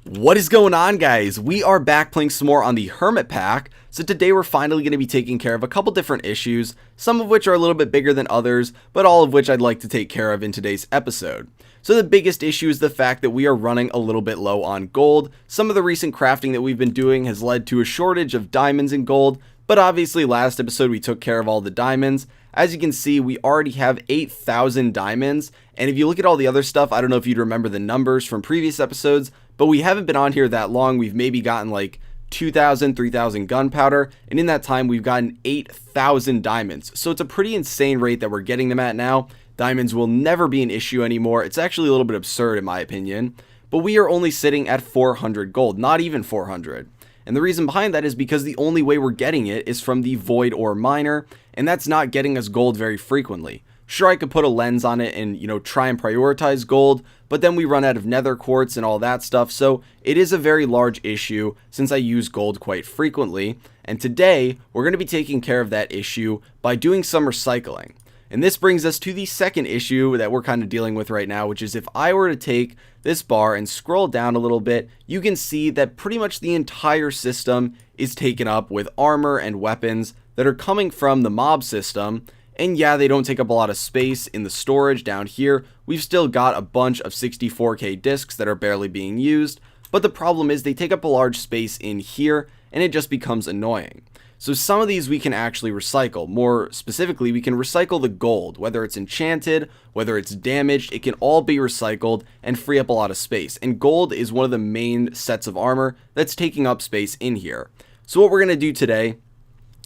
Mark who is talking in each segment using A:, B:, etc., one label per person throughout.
A: What is going on, guys? We are back playing some more on the HermitPack. So today we're finally going to be taking care of a couple different issues, some of which are a little bit bigger than others, but all of which I'd like to take care of in today's episode. So the biggest issue is the fact that we are running a little bit low on gold. Some of the recent crafting that we've been doing has led to a shortage of diamonds and gold, but obviously last episode we took care of all the diamonds. As you can see, we already have 8,000 diamonds, and if you look at all the other stuff, I don't know if you'd remember the numbers from previous episodes, but we haven't been on here that long. We've maybe gotten like 2,000, 3,000 gunpowder, and in that time we've gotten 8,000 diamonds. So it's a pretty insane rate that we're getting them at now. Diamonds will never be an issue anymore. It's actually a little bit absurd in my opinion, but we are only sitting at 400 gold, not even 400. And the reason behind that is because the only way we're getting it is from the void ore miner, and that's not getting us gold very frequently. Sure, I could put a lens on it and, try and prioritize gold, but then we run out of nether quartz and all that stuff, so it is a very large issue since I use gold quite frequently. And today, we're going to be taking care of that issue by doing some recycling. And this brings us to the second issue that we're kind of dealing with right now, which is if I were to take this bar and scroll down a little bit, you can see that pretty much the entire system is taken up with armor and weapons that are coming from the mob system. And yeah, they don't take up a lot of space in the storage down here. We've still got a bunch of 64K discs that are barely being used, but the problem is they take up a large space in here and it just becomes annoying. So some of these we can actually recycle. More specifically, we can recycle the gold, whether it's enchanted, whether it's damaged, it can all be recycled and free up a lot of space. And gold is one of the main sets of armor that's taking up space in here. So what we're going to do today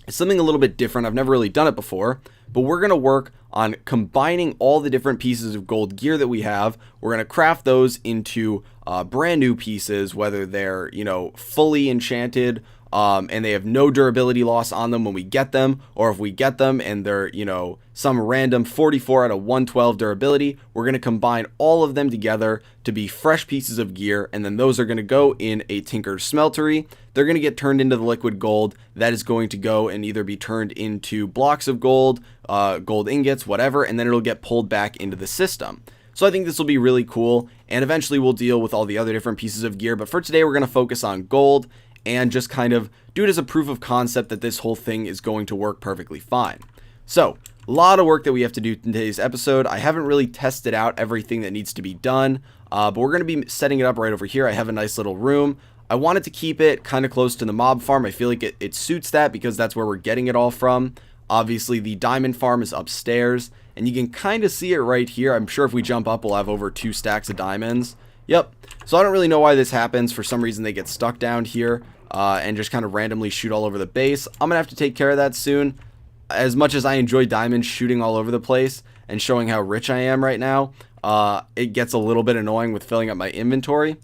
A: is something a little bit different. I've never really done it before, but we're going to work on combining all the different pieces of gold gear that we have. We're going to craft those into brand new pieces, whether they're, fully enchanted, and they have no durability loss on them when we get them, or if we get them and they're, some random 44 out of 112 durability, we're going to combine all of them together to be fresh pieces of gear, and then those are going to go in a tinker's smeltery. They're going to get turned into the liquid gold that is going to go and either be turned into blocks of gold, gold ingots, whatever, and then it'll get pulled back into the system. So I think this will be really cool, and eventually we'll deal with all the other different pieces of gear, but for today we're going to focus on gold and just kind of do it as a proof of concept that this whole thing is going to work perfectly fine. So, a lot of work that we have to do in today's episode. I haven't really tested out everything that needs to be done, but we're going to be setting it up right over here. I have a nice little room. I wanted to keep it kind of close to the mob farm. I feel like it suits that because that's where we're getting it all from. Obviously, the diamond farm is upstairs, and you can kind of see it right here. I'm sure if we jump up, we'll have over 2 stacks of diamonds. Yep. So I don't really know why this happens. For some reason, they get stuck down here and just kind of randomly shoot all over the base. I'm going to have to take care of that soon. As much as I enjoy diamonds shooting all over the place and showing how rich I am right now, it gets a little bit annoying with filling up my inventory.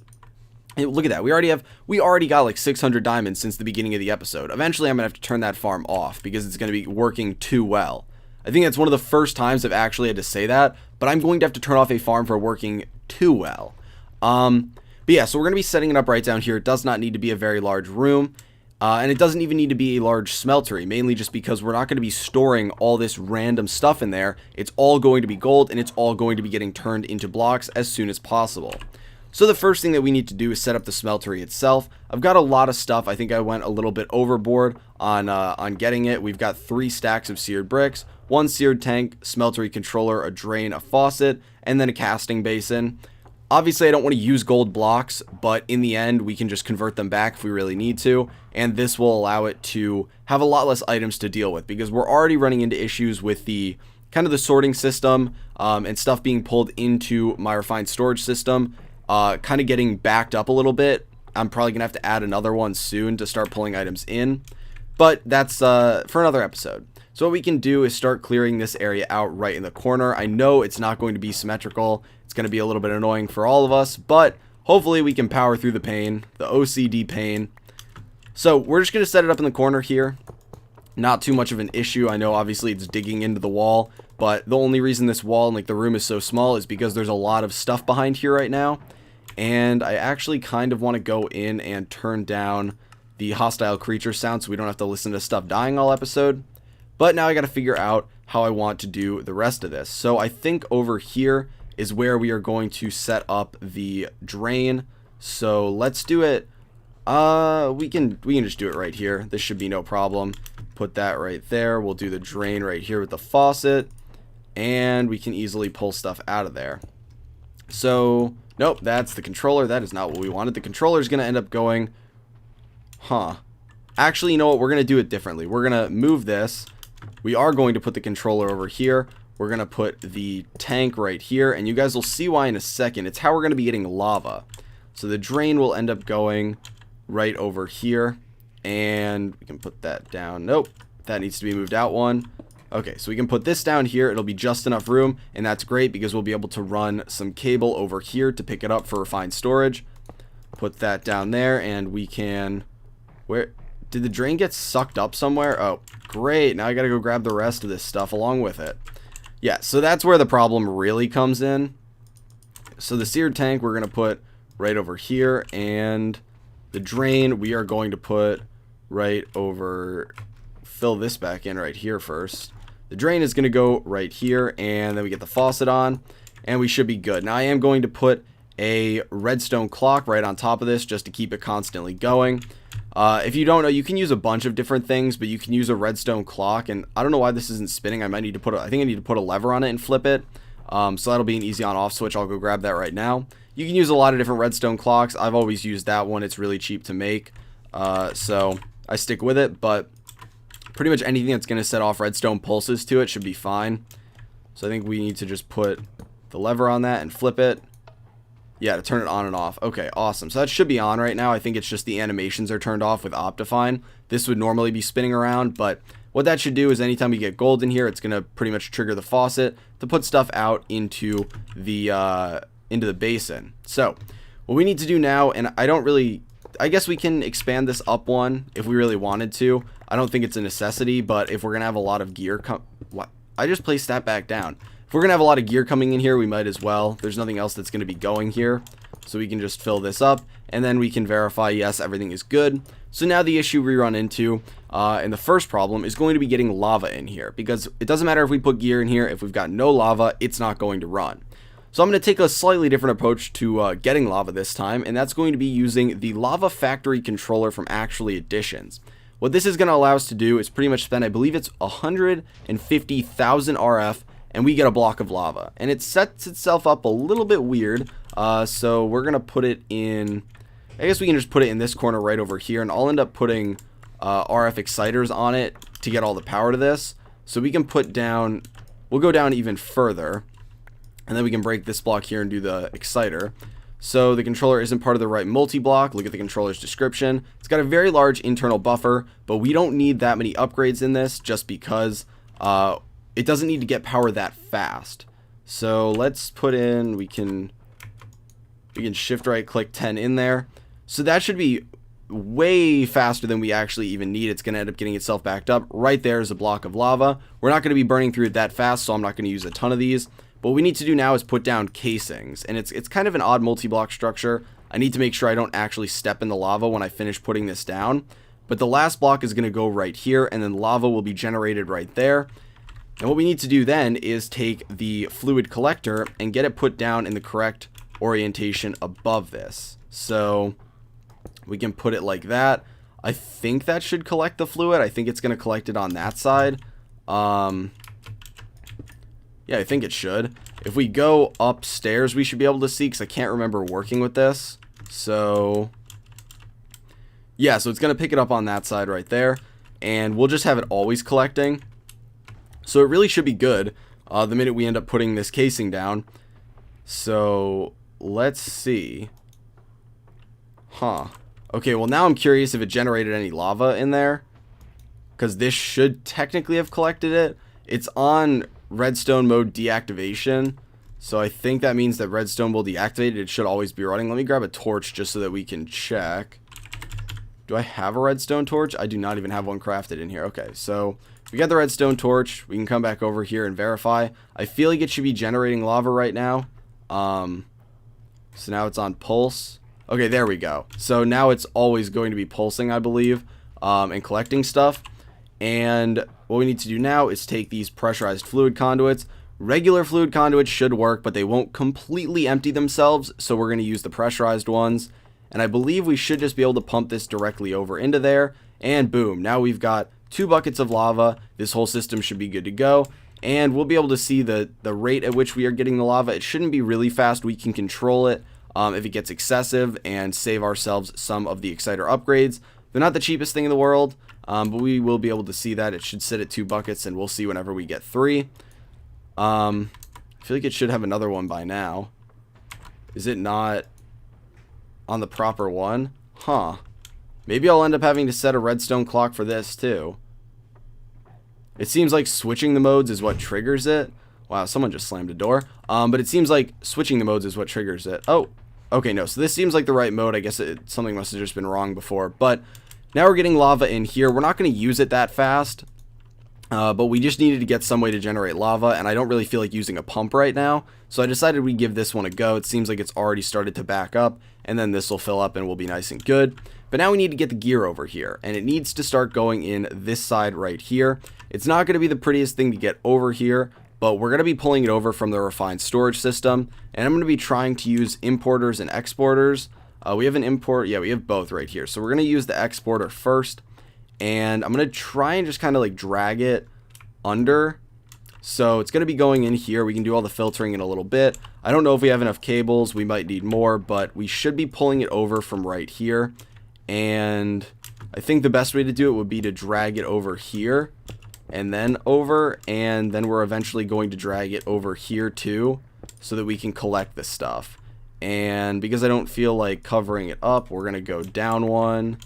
A: Hey, look at that. We already got like 600 diamonds since the beginning of the episode. Eventually, I'm going to have to turn that farm off because it's going to be working too well. I think that's one of the first times I've actually had to say that, but I'm going to have to turn off a farm for working too well. But yeah, so we're going to be setting it up right down here. It does not need to be a very large room, and it doesn't even need to be a large smeltery, mainly just because we're not going to be storing all this random stuff in there. It's all going to be gold, and it's all going to be getting turned into blocks as soon as possible. So the first thing that we need to do is set up the smeltery itself. I've got a lot of stuff. I think I went a little bit overboard on getting it. We've got 3 stacks of seared bricks, 1 seared tank, smeltery controller, a drain, a faucet, and then a casting basin. Obviously, I don't want to use gold blocks, but in the end, we can just convert them back if we really need to, and this will allow it to have a lot less items to deal with, because we're already running into issues with the kind of the sorting system and stuff being pulled into my refined storage system, kind of getting backed up a little bit. I'm probably going to have to add another one soon to start pulling items in, but that's for another episode. So what we can do is start clearing this area out right in the corner. I know it's not going to be symmetrical. It's going to be a little bit annoying for all of us, but hopefully we can power through the pain, the OCD pain. So we're just going to set it up in the corner here. Not too much of an issue. I know obviously it's digging into the wall, but the only reason this wall and like the room is so small is because there's a lot of stuff behind here right now. And I actually kind of want to go in and turn down the hostile creature sound so we don't have to listen to stuff dying all episode. But now I got to figure out how I want to do the rest of this. So I think over here is where we are going to set up the drain. So let's do it. We can just do it right here. This should be no problem. Put that right there. We'll do the drain right here with the faucet, and we can easily pull stuff out of there. So nope, that's the controller. That is not what we wanted. The controller is going to end up going, actually, you know what? We're going to do it differently. We're going to move this. We are going to put the controller over here. We're going to put the tank right here, and you guys will see why in a second. It's how we're going to be getting lava. So the drain will end up going right over here, and we can put that down. Nope, that needs to be moved out one. Okay, so we can put this down here. It'll be just enough room, and that's great because we'll be able to run some cable over here to pick it up for refined storage. Put that down there, and we can... Where did the drain get sucked up somewhere? Oh, great. Now I gotta go grab the rest of this stuff along with it. Yeah, so that's where the problem really comes in. So the seared tank we're gonna put right over here, and the drain we are going to put right over... Fill this back in right here first. The drain is going to go right here, and then we get the faucet on, and we should be good. Now I am going to put a redstone clock right on top of this just to keep it constantly going. If you don't know, you can use a bunch of different things, but you can use a redstone clock, and I don't know why this isn't spinning. I might need to put I think I need to put a lever on it and flip it. So that'll be an easy on off switch. I'll go grab that right now. You can use a lot of different redstone clocks. I've always used that one. It's really cheap to make. So I stick with it, but pretty much anything that's going to set off redstone pulses to it should be fine. So I think we need to just put the lever on that and flip it. Yeah, to turn it on and off. Okay, awesome. So that should be on right now. I think it's just the animations are turned off with Optifine. This would normally be spinning around, but what that should do is anytime we get gold in here, it's going to pretty much trigger the faucet to put stuff out into the basin. So what we need to do now, and I guess we can expand this up one if we really wanted to. I don't think it's a necessity, but if we're going to have a lot of gear what? I just placed that back down. If we're going to have a lot of gear coming in here, we might as well. There's nothing else that's going to be going here. So we can just fill this up, and then we can verify, yes, everything is good. So now the issue we run into, and the first problem, is going to be getting lava in here. Because it doesn't matter if we put gear in here. If we've got no lava, it's not going to run. So I'm going to take a slightly different approach to getting lava this time, and that's going to be using the Lava Factory controller from Actually Additions. What this is going to allow us to do is pretty much spend, I believe it's 150,000 RF, and we get a block of lava. And it sets itself up a little bit weird, so we're going to put it in, I guess we can just put it in this corner right over here, and I'll end up putting RF exciters on it to get all the power to this. So we can put down, we'll go down even further, and then we can break this block here and do the exciter. So the controller isn't part of the right multi-block. Look at the controller's description. It's got a very large internal buffer, but we don't need that many upgrades in this just because it doesn't need to get power that fast. So let's put in, we can shift right click 10 in there. So that should be way faster than we actually even need. It's going to end up getting itself backed up. Right there is a block of lava. We're not going to be burning through it that fast, so I'm not going to use a ton of these. What we need to do now is put down casings, and it's kind of an odd multi-block structure. I need to make sure I don't actually step in the lava when I finish putting this down. But the last block is going to go right here, and then lava will be generated right there. And what we need to do then is take the fluid collector and get it put down in the correct orientation above this. So we can put it like that. I think that should collect the fluid. I think it's going to collect it on that side. Yeah, I think it should. If we go upstairs, we should be able to see, because I can't remember working with this. So, yeah, so it's going to pick it up on that side right there. And we'll just have it always collecting. So it really should be good the minute we end up putting this casing down. So, let's see. Okay, well now I'm curious if it generated any lava in there, because this should technically have collected it. It's on redstone mode deactivation, so I think that means that redstone will deactivate it. It should always be running. Let me grab a torch just so that we can check. Do I have a redstone torch? I do not even have one crafted in here. Okay, so we got the redstone torch. We can come back over here and verify. I feel like it should be generating lava right now. So now it's on pulse. Okay, there we go. So now it's always going to be pulsing, I believe, and collecting stuff. And what we need to do now is take these pressurized fluid conduits. Regular fluid conduits should work, but they won't completely empty themselves, so we're going to use the pressurized ones. and I believe we should just be able to pump this directly over into there, and boom, now we've got 2 buckets of lava. This whole system should be good to go, and we'll be able to see the rate at which we are getting the lava. It shouldn't be really fast. We can control it if it gets excessive and save ourselves some of the exciter upgrades. They're not the cheapest thing in the world, but we will be able to see that. It should sit at 2 buckets, and we'll see whenever we get 3. I feel like it should have another one by now. Is it not on the proper one? Huh. Maybe I'll end up having to set a redstone clock for this too. It seems like switching the modes is what triggers it. Wow, someone just slammed a door. But it seems like switching the modes is what triggers it. Oh, okay, no. So this seems like the right mode. I guess something must have just been wrong before. But now we're getting lava in here. We're not going to use it that fast. But we just needed to get some way to generate lava. And I don't really feel like using a pump right now. So I decided we'd give this one a go. It seems like it's already started to back up. And then this will fill up and we'll be nice and good. But now we need to get the gear over here. And it needs to start going in this side right here. It's not going to be the prettiest thing to get over here, but we're going to be pulling it over from the refined storage system, and I'm going to be trying to use importers and exporters. We have an import, yeah, we have both right here. So we're going to use the exporter first, and I'm going to try and just kind of like drag it under. So it's going to be going in here. We can do all the filtering in a little bit. I don't know if we have enough cables. We might need more, but we should be pulling it over from right here. And I think the best way to do it would be to drag it over here and then over, and then we're eventually going to drag it over here too so that we can collect the stuff. And because I don't feel like covering it up, we're going to go down one.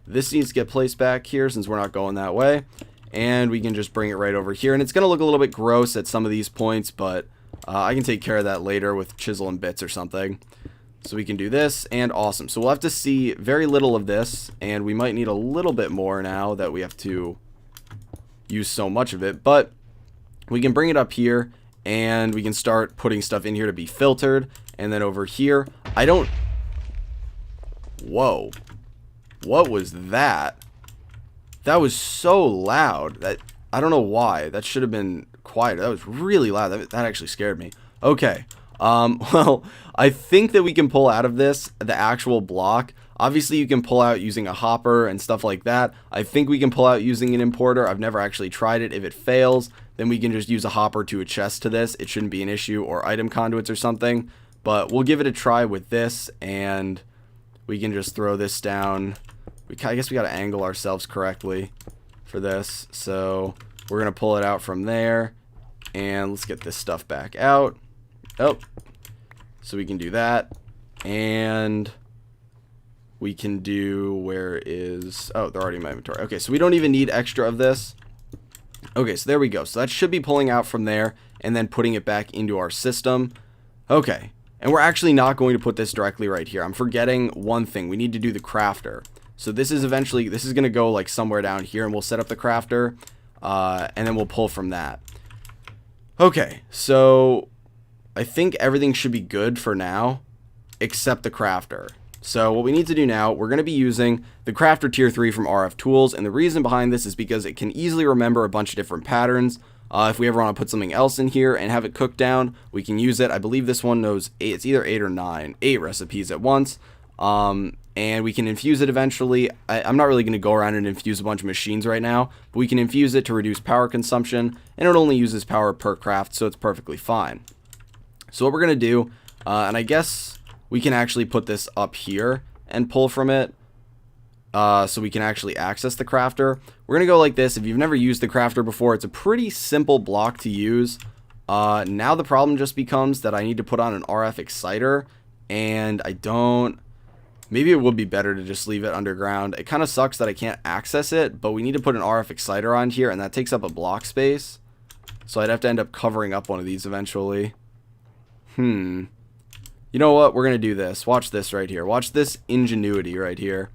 A: This needs to get placed back here since we're not going that way, and we can just bring it right over here. And it's going to look a little bit gross at some of these points, but I can take care of that later with chisel and bits or something. So we can do this, and awesome. So we'll have to see very little of this, and we might need a little bit more now that we have to use so much of it, but we can bring it up here and we can start putting stuff in here to be filtered. And then over here, whoa, what was that? That was so loud that I don't know why. That should have been quieter. That was really loud. That actually scared me. Okay, well, I think that we can pull out of this the actual block. Obviously, you can pull out using a hopper and stuff like that. I think we can pull out using an importer. I've never actually tried it. If it fails, then we can just use a hopper to a chest to this. It shouldn't be an issue, or item conduits or something. But we'll give it a try with this, and we can just throw this down. I guess we got to angle ourselves correctly for this. So we're going to pull it out from there, and let's get this stuff back out. Oh, so we can do that, and we can do, where is, oh, they're already in my inventory. Okay, so we don't even need extra of this. Okay, so there we go. So that should be pulling out from there and then putting it back into our system. Okay, and we're actually not going to put this directly right here. I'm forgetting one thing. We need to do the crafter. So this is going to go like somewhere down here, and we'll set up the crafter, and then we'll pull from that. Okay, so I think everything should be good for now, except the crafter. So what we need to do now, we're going to be using the crafter tier 3 from RF Tools, and the reason behind this is because it can easily remember a bunch of different patterns. If we ever want to put something else in here and have it cooked down, we can use it. I believe this one knows it's either 8 or 9, 8 recipes at once, and we can infuse it eventually. I'm not really going to go around and infuse a bunch of machines right now, but we can infuse it to reduce power consumption, and it only uses power per craft, so it's perfectly fine. So what we're going to do, and I guess we can actually put this up here and pull from it, so we can actually access the crafter. We're going to go like this. If you've never used the crafter before, it's a pretty simple block to use. Now the problem just becomes that I need to put on an RF exciter, and I don't... Maybe it would be better to just leave it underground. It kind of sucks that I can't access it, but we need to put an RF exciter on here, and that takes up a block space. So I'd have to end up covering up one of these eventually. You know what? We're going to do this. Watch this right here. Watch this ingenuity right here.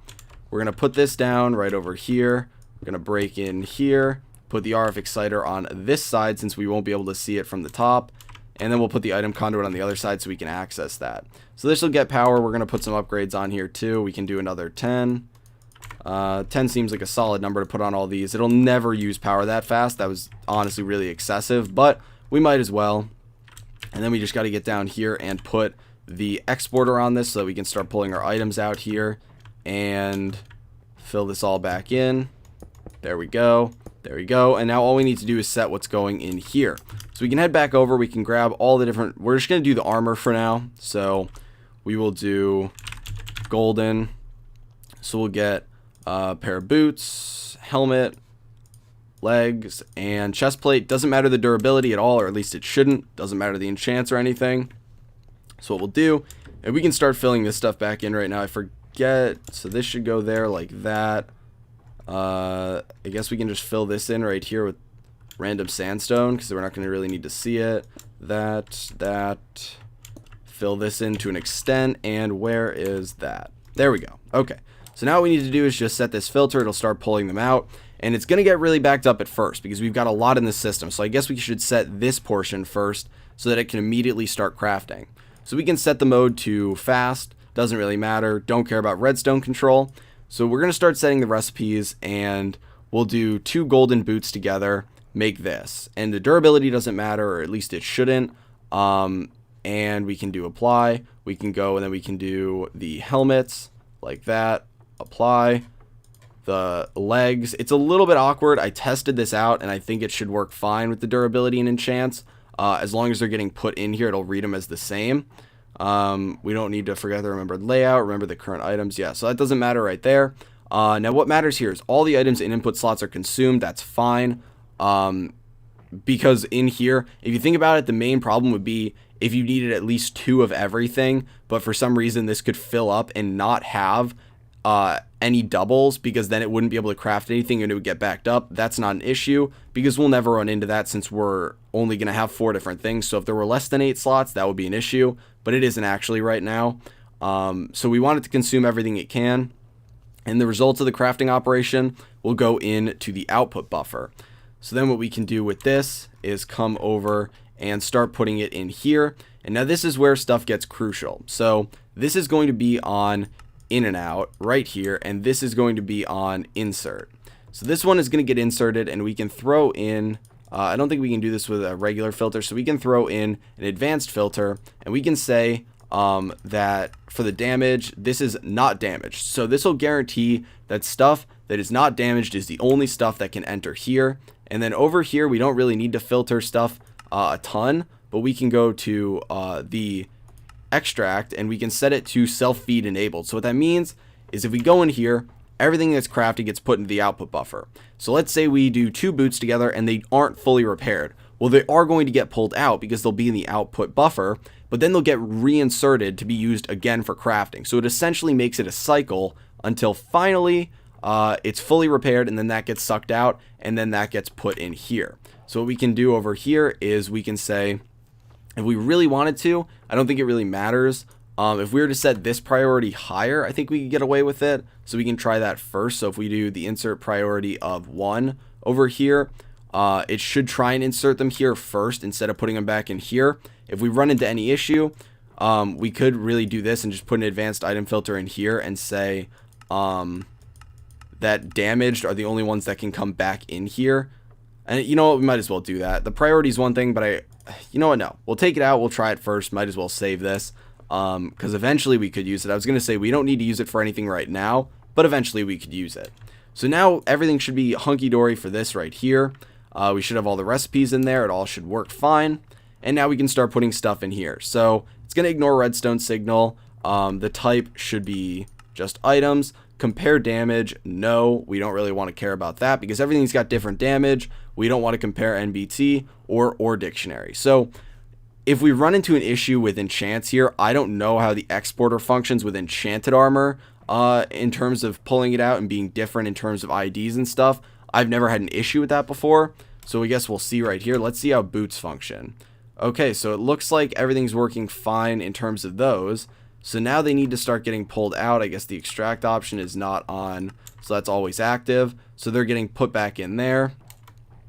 A: We're going to put this down right over here. We're going to break in here. Put the RF exciter on this side since we won't be able to see it from the top. And then we'll put the item conduit on the other side so we can access that. So this will get power. We're going to put some upgrades on here too. We can do another 10. 10 seems like a solid number to put on all these. It'll never use power that fast. That was honestly really excessive, but we might as well. And then we just got to get down here and put the exporter on this so that we can start pulling our items out here and fill this all back in. There we go. There we go. And now all we need to do is set what's going in here. So we can head back over. We can grab all the different... We're just going to do the armor for now. So we will do golden. So we'll get a pair of boots, helmet, legs, and chest plate. Doesn't matter the durability at all, or at least it shouldn't. Doesn't matter the enchants or anything. So what we'll do, and we can start filling this stuff back in right now. I forget. So this should go there like that. I guess we can just fill this in right here with random sandstone because we're not going to really need to see it. That. Fill this in to an extent. And where is that? There we go. Okay. So now what we need to do is just set this filter. It'll start pulling them out. And it's going to get really backed up at first because we've got a lot in the system. So I guess we should set this portion first so that it can immediately start crafting. So we can set the mode to fast. Doesn't really matter. Don't care about redstone control. So we're going to start setting the recipes, and we'll do 2 golden boots together, make this. And the durability doesn't matter, or at least it shouldn't. And we can do apply. We can go and then we can do the helmets like that. Apply. The legs. It's a little bit awkward. I tested this out, and I think it should work fine with the durability and enchants. As long as they're getting put in here, it'll read them as the same. We don't need to forget the remembered layout, remember the current items. Yeah, so that doesn't matter right there. Now what matters here is all the items in input slots are consumed. That's fine. Because in here, if you think about it, the main problem would be if you needed at least 2 of everything, but for some reason this could fill up and not have any doubles, because then it wouldn't be able to craft anything and it would get backed up. That's not an issue because we'll never run into that since we're only going to have 4 different things. So if there were less than 8 slots, that would be an issue, but it isn't actually right now. So we want it to consume everything it can, and the results of the crafting operation will go into the output buffer. So then what we can do with this is come over and start putting it in here. And now this is where stuff gets crucial. So this is going to be on in and out right here, and this is going to be on insert. So this one is going to get inserted, and we can throw in I don't think we can do this with a regular filter, so we can throw in an advanced filter, and we can say that for the damage, this is not damaged. So this will guarantee that stuff that is not damaged is the only stuff that can enter here. And then over here, we don't really need to filter stuff a ton, but we can go to the extract, and we can set it to self-feed enabled. So what that means is if we go in here, everything that's crafted gets put into the output buffer. So let's say we do 2 boots together and they aren't fully repaired. Well, they are going to get pulled out because they'll be in the output buffer, but then they'll get reinserted to be used again for crafting. So it essentially makes it a cycle until finally it's fully repaired, and then that gets sucked out, and then that gets put in here. So what we can do over here is we can say, if we really wanted to, I don't think it really matters. If we were to set this priority higher, I think we could get away with it. So we can try that first. So if we do the insert priority of 1 over here, it should try and insert them here first instead of putting them back in here. If we run into any issue, we could really do this and just put an advanced item filter in here and say that damaged are the only ones that can come back in here. And you know what, we might as well do that. The priority is one thing, but you know what, no. We'll take it out, we'll try it first, might as well save this. Because eventually we could use it. I was going to say we don't need to use it for anything right now, but eventually we could use it. So now everything should be hunky-dory for this right here. We should have all the recipes in there. It all should work fine. And now we can start putting stuff in here. So it's going to ignore redstone signal. The type should be just items. Compare damage, no, we don't really want to care about that because everything's got different damage. We don't want to compare NBT or dictionary. So if we run into an issue with enchants here, I don't know how the exporter functions with enchanted armor in terms of pulling it out and being different in terms of IDs and stuff. I've never had an issue with that before, so I guess we'll see right here. Let's see how boots function. Okay, so it looks like everything's working fine in terms of those. So now they need to start getting pulled out. I guess the extract option is not on, so that's always active. So they're getting put back in there.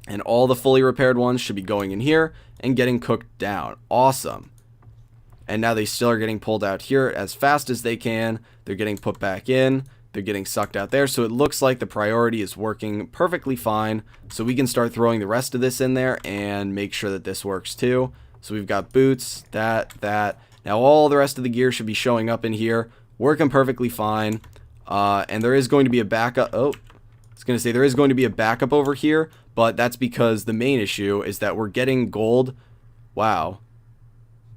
A: And all the fully repaired ones should be going in here and getting cooked down. Awesome. And now they still are getting pulled out here as fast as they can. They're getting put back in. They're getting sucked out there. So it looks like the priority is working perfectly fine. So we can start throwing the rest of this in there and make sure that this works too. So we've got boots, that. Now all the rest of the gear should be showing up in here, working perfectly fine. And there is going to be a backup. Oh, I was going to say there is going to be a backup over here, but that's because the main issue is that we're getting gold. Wow.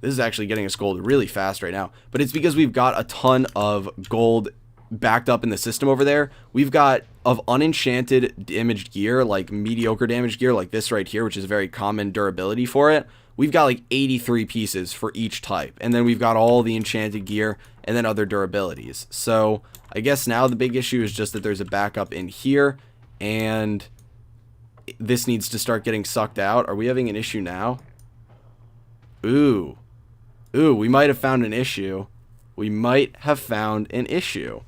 A: This is actually getting us gold really fast right now, but it's because we've got a ton of gold backed up in the system over there. We've got of unenchanted damaged gear, like mediocre damaged gear like this right here, which is very common durability for it. We've got like 83 pieces for each type, and then we've got all the enchanted gear and then other durabilities. So I guess now the big issue is just that there's a backup in here, and this needs to start getting sucked out. Are we having an issue now? Ooh, we might have found an issue. We might have found an issue.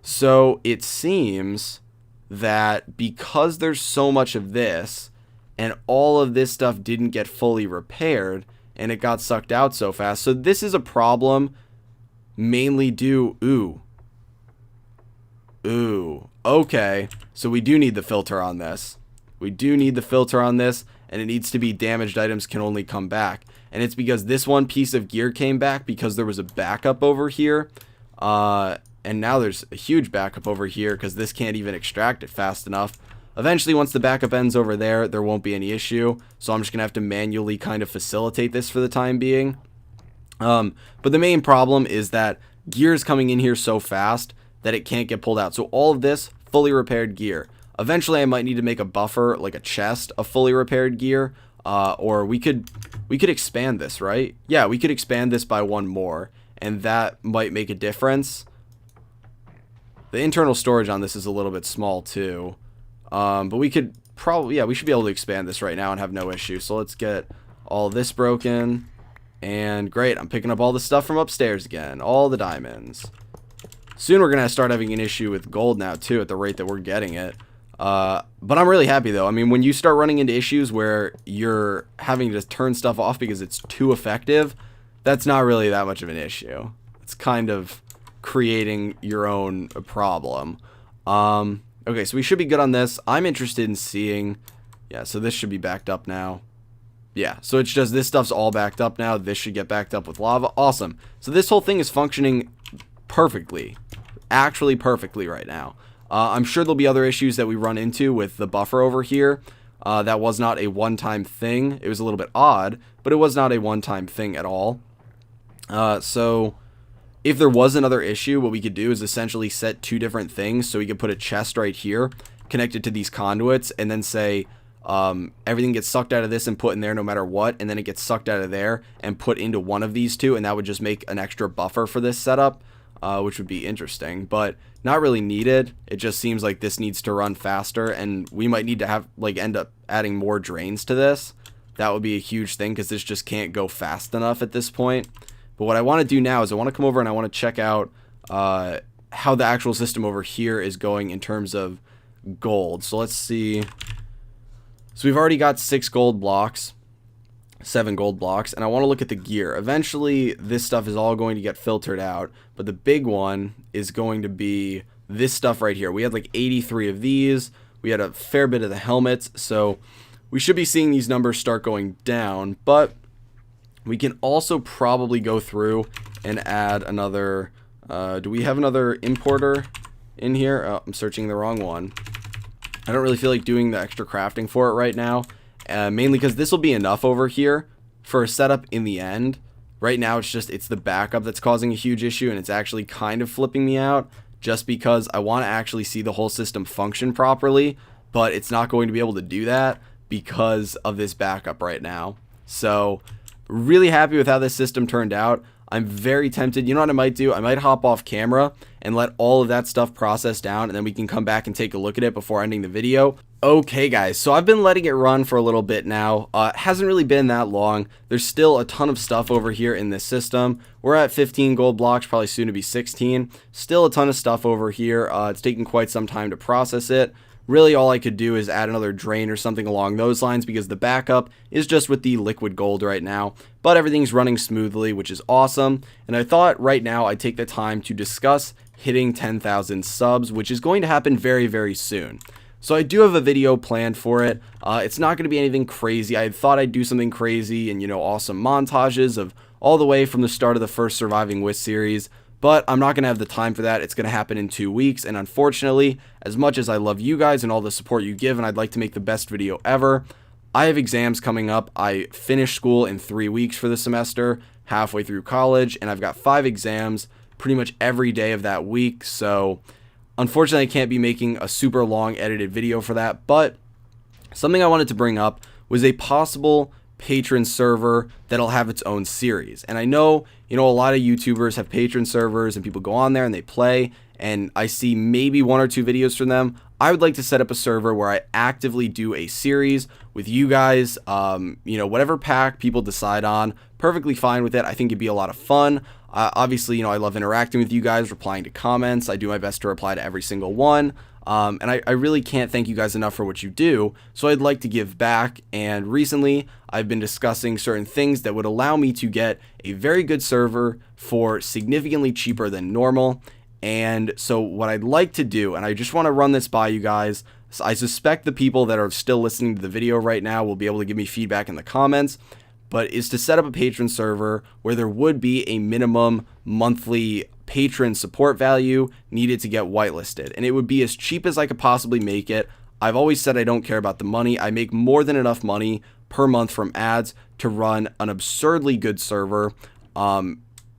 A: So it seems that because there's so much of this, and all of this stuff didn't get fully repaired, and it got sucked out so fast. So this is a problem mainly due... Ooh. Okay. So we do need the filter on this. We do need the filter on this, and it needs to be damaged items can only come back. And it's because this one piece of gear came back because there was a backup over here. And now there's a huge backup over here because this can't even extract it fast enough. Eventually, once the backup ends over there, there won't be any issue. So I'm just going to have to manually kind of facilitate this for the time being. But the main problem is that gear is coming in here so fast that it can't get pulled out. So all of this, fully repaired gear. Eventually, I might need to make a buffer, like a chest of fully repaired gear. Or we could expand this, right? Yeah, we could expand this by one more. And that might make a difference. The internal storage on this is a little bit small too. But we could probably, yeah, we should be able to expand this right now and have no issue. So let's get all this broken. And great, I'm picking up all the stuff from upstairs again. All the diamonds. Soon we're going to start having an issue with gold now too at the rate that we're getting it. But I'm really happy though. I mean, when you start running into issues where you're having to turn stuff off because it's too effective, that's not really that much of an issue. It's kind of creating your own problem. Okay, so we should be good on this. I'm interested in seeing... Yeah, so this should be backed up now. Yeah, so it's just this stuff's all backed up now. This should get backed up with lava. Awesome. So this whole thing is functioning perfectly. Actually perfectly right now. I'm sure there'll be other issues that we run into with the buffer over here. That was not a one-time thing. It was a little bit odd, but it was not a one-time thing at all. So... if there was another issue, what we could do is essentially set two different things. So we could put a chest right here connected to these conduits and then say everything gets sucked out of this and put in there no matter what. And then it gets sucked out of there and put into one of these two. And that would just make an extra buffer for this setup, which would be interesting, but not really needed. It just seems like this needs to run faster, and we might need to have like end up adding more drains to this. That would be a huge thing because this just can't go fast enough at this point. But what I want to do now is I want to come over and I want to check out how the actual system over here is going in terms of gold. So let's see. So we've already got 7 gold blocks, and I want to look at the gear. Eventually, this stuff is all going to get filtered out, but the big one is going to be this stuff right here. We had like 83 of these. We had a fair bit of the helmets, so we should be seeing these numbers start going down, but... we can also probably go through and add another, do we have another importer in here? Oh, I'm searching the wrong one. I don't really feel like doing the extra crafting for it right now, mainly because this will be enough over here for a setup in the end. Right now, it's the backup that's causing a huge issue, and it's actually kind of flipping me out just because I want to actually see the whole system function properly, but it's not going to be able to do that because of this backup right now. So... really happy with how this system turned out. I'm very tempted. You know what I might do? I might hop off camera and let all of that stuff process down, and then we can come back and take a look at it before ending the video. Okay, guys, so I've been letting it run for a little bit now. It hasn't really been that long. There's still a ton of stuff over here in this system. We're at 15 gold blocks, probably soon to be 16. Still a ton of stuff over here. It's taking quite some time to process it. Really, all I could do is add another drain or something along those lines because the backup is just with the liquid gold right now. But everything's running smoothly, which is awesome. And I thought right now I'd take the time to discuss hitting 10,000 subs, which is going to happen very, very soon. So I do have a video planned for it. It's not going to be anything crazy. I thought I'd do something crazy and, you know, awesome montages of all the way from the start of the first Surviving With series. But I'm not going to have the time for that. It's going to happen in 2 weeks. And unfortunately, as much as I love you guys and all the support you give, and I'd like to make the best video ever, I have exams coming up. I finish school in 3 weeks for the semester, halfway through college, and I've got 5 exams pretty much every day of that week. So unfortunately, I can't be making a super long edited video for that. But something I wanted to bring up was a possible patron server that'll have its own series. And I know, a lot of YouTubers have patron servers and people go on there and they play, and I see maybe 1 or 2 videos from them. I would like to set up a server where I actively do a series with you guys. Whatever pack people decide on, perfectly fine with it. I think it'd be a lot of fun. Obviously, I love interacting with you guys, replying to comments. I do my best to reply to every single one. And I really can't thank you guys enough for what you do, so I'd like to give back. And recently, I've been discussing certain things that would allow me to get a very good server for significantly cheaper than normal. And so what I'd like to do, and I just want to run this by you guys, so I suspect the people that are still listening to the video right now will be able to give me feedback in the comments, but is to set up a patron server where there would be a minimum monthly patron support value needed to get whitelisted. And it would be as cheap as I could possibly make it. I've always said I don't care about the money. I make more than enough money per month from ads to run an absurdly good server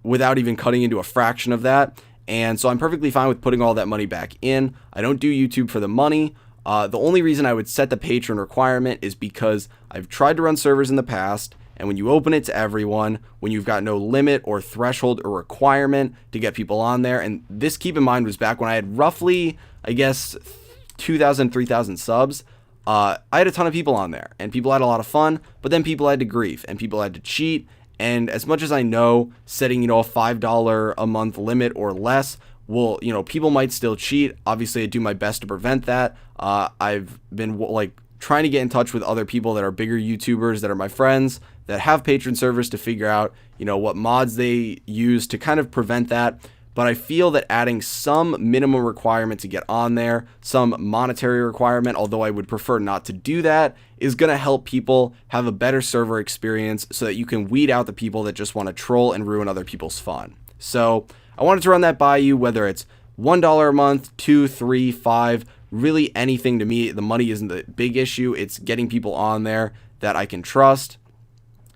A: without even cutting into a fraction of that. And so I'm perfectly fine with putting all that money back in. I don't do YouTube for the money. The only reason I would set the patron requirement is because I've tried to run servers in the past, and when you open it to everyone, when you've got no limit or threshold or requirement to get people on there, and this, keep in mind, was back when I had roughly, 2,000, 3,000 subs, I had a ton of people on there, and people had a lot of fun, but then people had to grief, and people had to cheat. And as much as I know, setting, a $5 a month limit or less will, people might still cheat. Obviously, I do my best to prevent that. I've been trying to get in touch with other people that are bigger YouTubers that are my friends that have patron servers to figure out, what mods they use to kind of prevent that. But I feel that adding some minimum requirement to get on there, some monetary requirement, although I would prefer not to do that, is going to help people have a better server experience so that you can weed out the people that just want to troll and ruin other people's fun. So I wanted to run that by you, whether it's $1 a month, 2, 3, 5, really anything. To me, the money isn't the big issue. It's getting people on there that I can trust.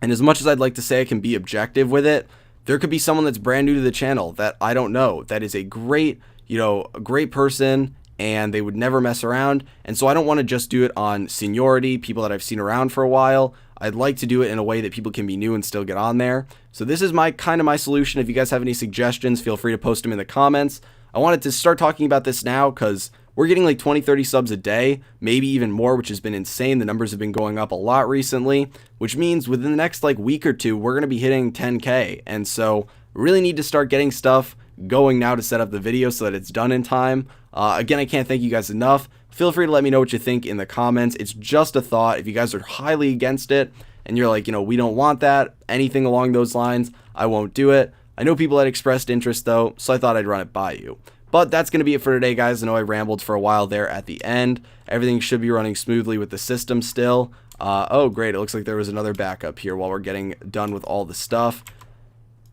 A: And as much as I'd like to say I can be objective with it, there could be someone that's brand new to the channel that I don't know, that is a great, a great person, and they would never mess around. And so I don't want to just do it on seniority, people that I've seen around for a while. I'd like to do it in a way that people can be new and still get on there. So this is my solution. If you guys have any suggestions, feel free to post them in the comments. I wanted to start talking about this now because we're getting 20, 30 subs a day, maybe even more, which has been insane. The numbers have been going up a lot recently, which means within the next week or two, we're going to be hitting 10K. And so we really need to start getting stuff going now to set up the video so that it's done in time. Again, I can't thank you guys enough. Feel free to let me know what you think in the comments. It's just a thought. If you guys are highly against it and you're we don't want that, anything along those lines, I won't do it. I know people had expressed interest though, so I thought I'd run it by you. But that's going to be it for today, guys. I know I rambled for a while there at the end. Everything should be running smoothly with the system still. Oh, great. It looks like there was another backup here while we're getting done with all the stuff.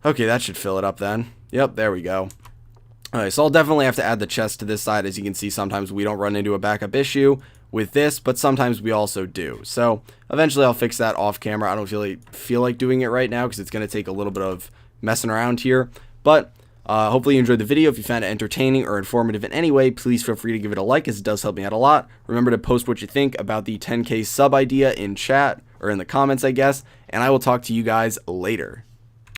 A: Okay, that should fill it up then. Yep, there we go. Alright, so I'll definitely have to add the chest to this side. As you can see, sometimes we don't run into a backup issue with this, but sometimes we also do. So eventually I'll fix that off camera. I don't really feel like doing it right now because it's going to take a little bit of messing around here. But hopefully you enjoyed the video. If you found it entertaining or informative in any way, please feel free to give it a like, as it does help me out a lot. Remember to post what you think about the 10K sub idea in chat, or in the comments, I guess, and I will talk to you guys later.